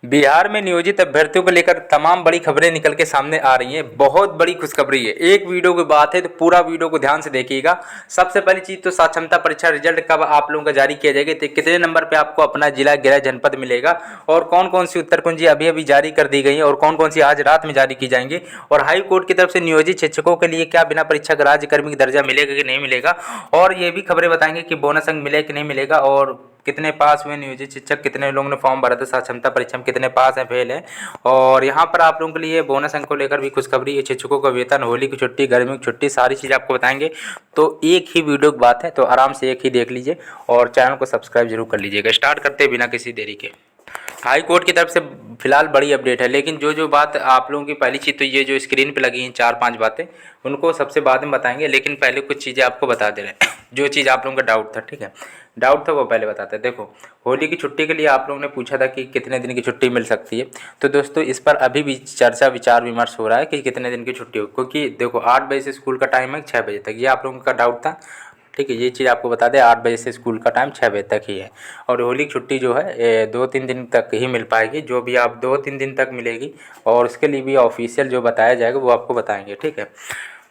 बिहार में नियोजित अभ्यर्थियों को लेकर तमाम बड़ी खबरें निकल के सामने आ रही हैं। बहुत बड़ी खुशखबरी है। एक वीडियो की बात है तो पूरा वीडियो को ध्यान से देखिएगा। सबसे पहली चीज़ तो साक्षरता परीक्षा रिजल्ट कब आप लोगों का जारी किया जाएगा, तो कितने नंबर पे आपको अपना जिला गृह जनपद मिलेगा और कौन कौन सी उत्तर कुंजी अभी अभी जारी कर दी गई है और कौन कौन सी आज रात में जारी की जाएंगी, और हाई कोर्ट की तरफ से नियोजित शिक्षकों के लिए क्या बिना परीक्षा का राज्यकर्मी का दर्जा मिलेगा कि नहीं मिलेगा, और ये भी खबरें बताएंगे कि बोनस अंक मिले कि नहीं मिलेगा, और कितने पास हुए नियोजित शिक्षक, कितने लोगों ने फॉर्म भरा था साक्षरता परीक्षा में, कितने पास हैं फेल हैं। और यहाँ पर आप लोगों के लिए बोनस अंक को लेकर भी खुशखबरी है। शिक्षकों का वेतन, होली की छुट्टी, गर्मी की छुट्टी, सारी चीज़ आपको बताएंगे। तो एक ही वीडियो की बात है, तो आराम से एक ही देख लीजिए और चैनल को सब्सक्राइब जरूर कर लीजिएगा। स्टार्ट करते हैं बिना किसी देरी के। हाई कोर्ट की तरफ से फिलहाल बड़ी अपडेट है, लेकिन जो बात आप लोगों की पहली चीज़ तो ये जो स्क्रीन पे लगी हैं 4-5 बातें, उनको सबसे बाद में बताएंगे, लेकिन पहले कुछ चीज़ें आपको बता दे रहे हैं। जो चीज़ आप लोगों का डाउट था, ठीक है, डाउट था वो पहले बताते हैं। देखो, होली की छुट्टी के लिए आप लोगों ने पूछा था कि कितने दिन की छुट्टी मिल सकती है, तो दोस्तों इस पर अभी भी चर्चा विचार विमर्श हो रहा है कि कितने दिन की छुट्टी हो, क्योंकि देखो 8 बजे से स्कूल का टाइम है 6 बजे तक, ये आप लोगों का डाउट था, ठीक है। ये चीज़ आपको बता दें, 8 बजे से स्कूल का टाइम 6 बजे तक ही है, और होली की छुट्टी जो है 2-3 दिन तक ही मिल पाएगी, जो भी आप 2-3 दिन तक मिलेगी, और उसके लिए भी ऑफिशियल जो बताया जाएगा वो आपको बताएंगे, ठीक है।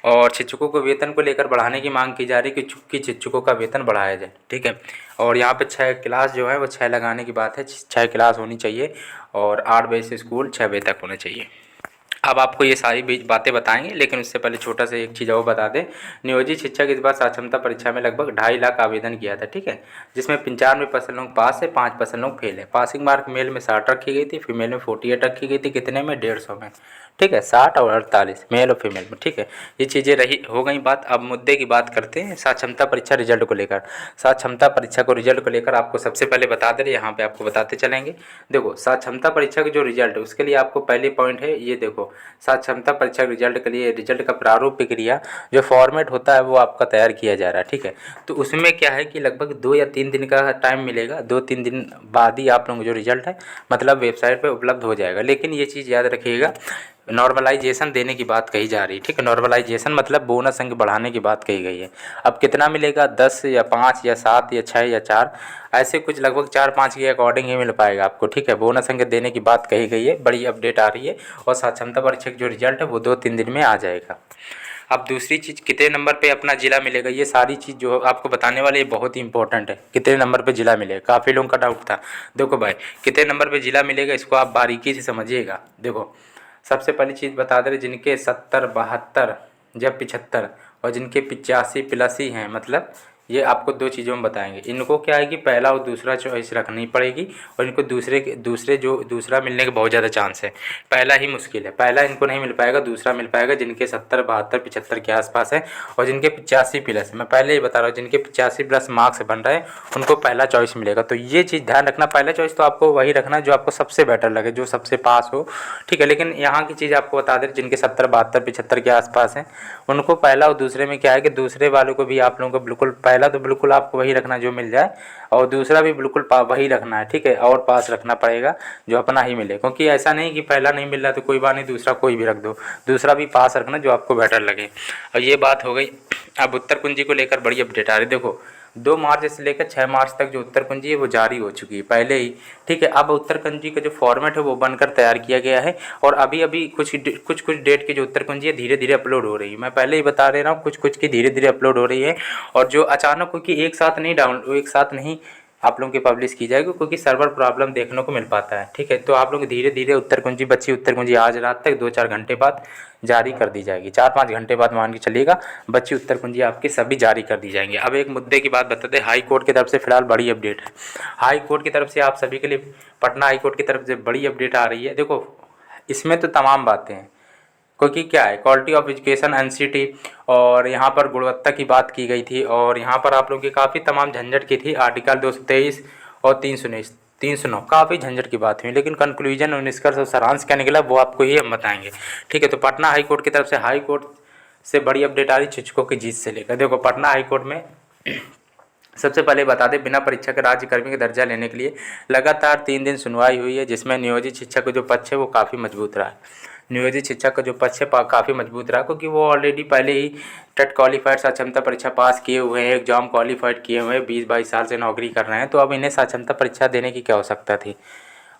और शिक्षकों को वेतन को लेकर बढ़ाने की मांग की जा रही है कि शिक्षकों का वेतन बढ़ाया जाए, ठीक है। और यहाँ पे 6 क्लास जो है वो 6 लगाने की बात है, 6 क्लास होनी चाहिए, और 8 बजे से स्कूल 6 बजे तक होना चाहिए। अब आपको ये सारी बातें बताएंगे, लेकिन उससे पहले छोटा सा एक चीज़ और बता दें। नियोजित शिक्षक इस बार साक्षरता परीक्षा में लगभग 2.5 लाख आवेदन किया था, ठीक है, जिसमें 95% लोग पास है, 5% लोग फेल है। पासिंग मार्क मेल में 60 रखी गई थी, फीमेल में 48 रखी गई थी, कितने में 150 में, ठीक है, 60 और 48 मेल और फीमेल में, ठीक है। ये चीज़ें रही हो गई बात। अब मुद्दे की बात करते हैं साक्षरता परीक्षा रिजल्ट को लेकर। साक्षरता परीक्षा को रिजल्ट को लेकर आपको सबसे पहले बता दे रहे, यहाँ पे आपको बताते चलेंगे। देखो, साक्षरता परीक्षा की जो रिजल्ट है उसके लिए आपको पहले पॉइंट है, ये देखो, साक्षरता परीक्षा रिजल्ट के लिए रिजल्ट का प्रारूप प्रक्रिया जो फॉर्मेट होता है वो आपका तैयार किया जा रहा है, ठीक है। तो उसमें क्या है कि लगभग 2 या 3 दिन का टाइम मिलेगा, 2-3 दिन बाद ही आप लोगों को जो रिजल्ट है मतलब वेबसाइट पे उपलब्ध हो जाएगा। लेकिन ये चीज़ याद रखिएगा, नॉर्मलाइजेशन देने की बात कही जा रही है, ठीक है। नॉर्मलाइजेशन मतलब बोनस अंक बढ़ाने की बात कही गई है। अब कितना मिलेगा, 10 या 5 या 7 या 6 या 4, ऐसे कुछ लगभग 4-5 के अकॉर्डिंग ही मिल पाएगा आपको, ठीक है। बोनस अंक देने की बात कही गई है, बड़ी अपडेट आ रही है, और साक्षरता परीक्षा का जो रिजल्ट है वो 2-3 दिन में आ जाएगा। अब दूसरी चीज़, कितने नंबर पे अपना ज़िला मिलेगा, ये सारी चीज़ जो आपको बताने वाले ये बहुत ही इंपॉर्टेंट है। कितने नंबर पे ज़िला मिलेगा, काफ़ी लोगों का डाउट था। देखो भाई, कितने नंबर पे ज़िला मिलेगा इसको आप बारीकी से समझिएगा। देखो, सबसे पहली चीज़ बता दे रहे, जिनके 70, 72 या 75 और जिनके 85+ हैं, मतलब ये आपको 2 चीज़ों में बताएंगे। इनको क्या है कि पहला और दूसरा चॉइस रखनी पड़ेगी, और इनको दूसरे जो दूसरा मिलने के बहुत ज़्यादा चांस है। पहला ही मुश्किल है, पहला इनको नहीं मिल पाएगा, दूसरा मिल पाएगा जिनके 70, 72, 75 के आसपास है, और जिनके 85+, मैं पहले ही बता रहा हूँ, जिनके 85+ मार्क्स बन रहे हैं उनको पहला चॉइस मिलेगा। तो ये चीज़ ध्यान रखना, पहला चॉइस तो आपको वही रखना जो आपको सबसे बेटर लगे, जो सबसे पास हो, ठीक है। लेकिन यहाँ की चीज़ आपको बता दें, जिनके 70, 72, 75 के आसपास हैं उनको पहला, और दूसरे में क्या है कि दूसरे वालों को भी आप लोगों को बिल्कुल, पहला तो बिल्कुल आपको वही रखना जो मिल जाए, और दूसरा भी बिल्कुल वही रखना है, ठीक है, और पास रखना पड़ेगा जो अपना ही मिले, क्योंकि ऐसा नहीं कि पहला नहीं मिल रहा तो कोई बात नहीं, दूसरा कोई भी रख दो, दूसरा भी पास रखना जो आपको बेटर लगे। और ये बात हो गई। अब उत्तर कुंजी को लेकर बड़ी अपडेट आ रही है। देखो, 2 मार्च से लेकर 6 मार्च तक जो उत्तर कुंजी है वो जारी हो चुकी है पहले ही, ठीक है। अब उत्तर कुंजी का जो फॉर्मेट है वो बनकर तैयार किया गया है, और अभी अभी कुछ डेट की जो उत्तर कुंजी है धीरे धीरे अपलोड हो रही है। मैं पहले ही बता रहा हूँ, कुछ की धीरे धीरे अपलोड हो रही है, और जो अचानक क्योंकि एक साथ नहीं आप लोगों की पब्लिश की जाएगी, क्योंकि सर्वर प्रॉब्लम देखने को मिल पाता है, ठीक है। तो आप लोग धीरे धीरे उत्तर कुंजी, बच्ची उत्तर कुंजी आज रात तक 2-4 घंटे बाद जारी कर दी जाएगी, 4-5 घंटे बाद मान के चलिएगा, बच्ची उत्तर कुंजी आपकी सभी जारी कर दी जाएंगे। अब एक मुद्दे की बात बताते हैं, हाई कोर्ट की तरफ से फिलहाल बड़ी अपडेट है। हाई कोर्ट की तरफ से आप सभी के लिए, पटना हाई कोर्ट की तरफ से बड़ी अपडेट आ रही है। देखो, इसमें तो तमाम बातें हैं, क्योंकि क्या है, क्वालिटी ऑफ एजुकेशन, एनसीटी, और यहाँ पर गुणवत्ता की बात की गई थी, और यहाँ पर आप लोगों की काफ़ी तमाम झंझट की थी। आर्टिकल 223 और 309 काफ़ी झंझट की बात हुई, लेकिन कंक्लूजन और निष्कर्ष और सारांश क्या निकला वो आपको ही हम बताएंगे, ठीक है। तो पटना हाई कोर्ट की तरफ से, हाई कोर्ट से बड़ी अपडेट आ रही शिक्षकों की जीत से लेकर। देखो, पटना हाई कोर्ट में सबसे पहले बता दें, बिना परीक्षा के राज्यकर्मी का दर्जा लेने के लिए लगातार 3 दिन सुनवाई हुई है, जिसमें नियोजित शिक्षक का जो पक्ष है वो काफ़ी मजबूत रहा है। नियोजित शिक्षक का जो पक्ष है काफ़ी मजबूत रहा, क्योंकि वो ऑलरेडी पहले ही टेट क्वालिफाइड साक्षरता परीक्षा पास किए हुए हैं, एग्जाम क्वालिफाइड किए हुए हैं, 20-22 साल से नौकरी कर रहे हैं, तो अब इन्हें साक्षरता परीक्षा देने की क्या आवश्यकता थी।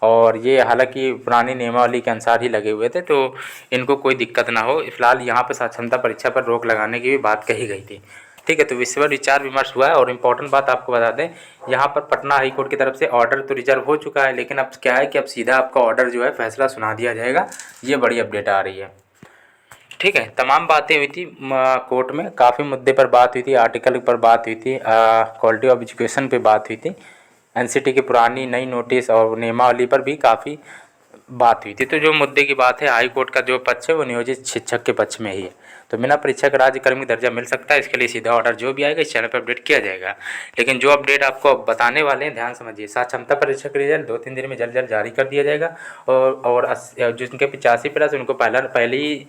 और ये हालांकि पुरानी नियमावली के अनुसार ही लगे हुए थे, तो इनको कोई दिक्कत ना हो। फिलहाल यहाँ पर साक्षरता परीक्षा पर रोक लगाने की भी बात कही गई थी। ठीक है, तो इस पर विचार विमर्श हुआ है। और इम्पोर्टेंट बात आपको बता दें, यहाँ पर पटना हाई कोर्ट की तरफ से ऑर्डर तो रिजर्व हो चुका है, लेकिन अब क्या है कि अब सीधा आपका ऑर्डर जो है फैसला सुना दिया जाएगा। ये बड़ी अपडेट आ रही है। ठीक है, तमाम बातें हुई थी कोर्ट में, काफ़ी मुद्दे पर बात हुई थी, आर्टिकल पर बात हुई थी, क्वालिटी ऑफ एजुकेशन पे बात हुई थी, एनसीटी की पुरानी नई नोटिस और नियमावली पर भी काफ़ी बात हुई थी। तो जो मुद्दे की बात है, हाई कोर्ट का जो पक्ष है वो नियोजित शिक्षक के पक्ष में ही है। तो बिना परीक्षा का राज्य कर्मी दर्जा मिल सकता है, इसके लिए सीधा ऑर्डर जो भी आएगा इस चैनल पर अपडेट किया जाएगा। लेकिन जो अपडेट आपको बताने वाले हैं ध्यान समझिए, साक्षरता परीक्षा का रिजल्ट 2-3 दिन में जल्द जारी कर दिया जाएगा। और जिनके 85+ उनको पहले ही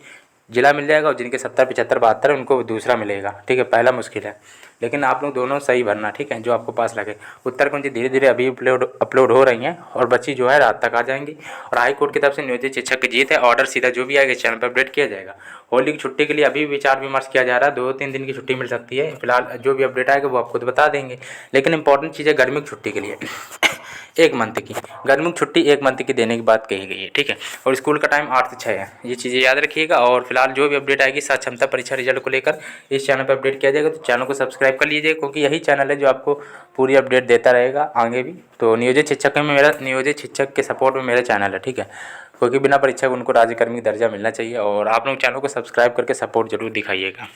जिला मिल जाएगा, और जिनके 70, 75, 72 उनको दूसरा मिलेगा। ठीक है, पहला मुश्किल है, लेकिन आप लोग दोनों सही भरना। ठीक है, जो आपको पास लगे। उत्तर कुंजी धीरे धीरे अभी अपलोड हो रही हैं और बच्ची जो है रात तक आ जाएंगी। और हाई कोर्ट की तरफ से नियोजित शिक्षक की जीत है। ऑर्डर सीधा जो भी आएगा इस चैनल पर अपडेट किया जाएगा। होली की छुट्टी के लिए अभी विचार विमर्श किया जा रहा है, 2-3 दिन की छुट्टी मिल सकती है। फिलहाल जो भी अपडेट आएगा वो आपको तो बता देंगे। लेकिन इंपॉर्टेंट चीज़ है गर्मी की छुट्टी के लिए 1 मंथ की, गर्मी की छुट्टी 1 मंथ की देने की बात कही गई है। ठीक है, और स्कूल का टाइम 8 से 6 है। ये चीज़ें याद रखिएगा। और फिलहाल जो भी अपडेट आएगी साक्षरता परीक्षा रिजल्ट को लेकर इस चैनल पर अपडेट किया जाएगा। तो चैनल को सब्सक्राइब कर लीजिए, क्योंकि यही चैनल है जो आपको पूरी अपडेट देता रहेगा आगे भी। तो नियोजित शिक्षक के सपोर्ट में मेरा चैनल है। ठीक है, क्योंकि बिना परीक्षा उनको राज्यकर्मी दर्जा मिलना चाहिए। और आप लोग चैनल को सब्सक्राइब करके सपोर्ट जरूर दिखाइएगा।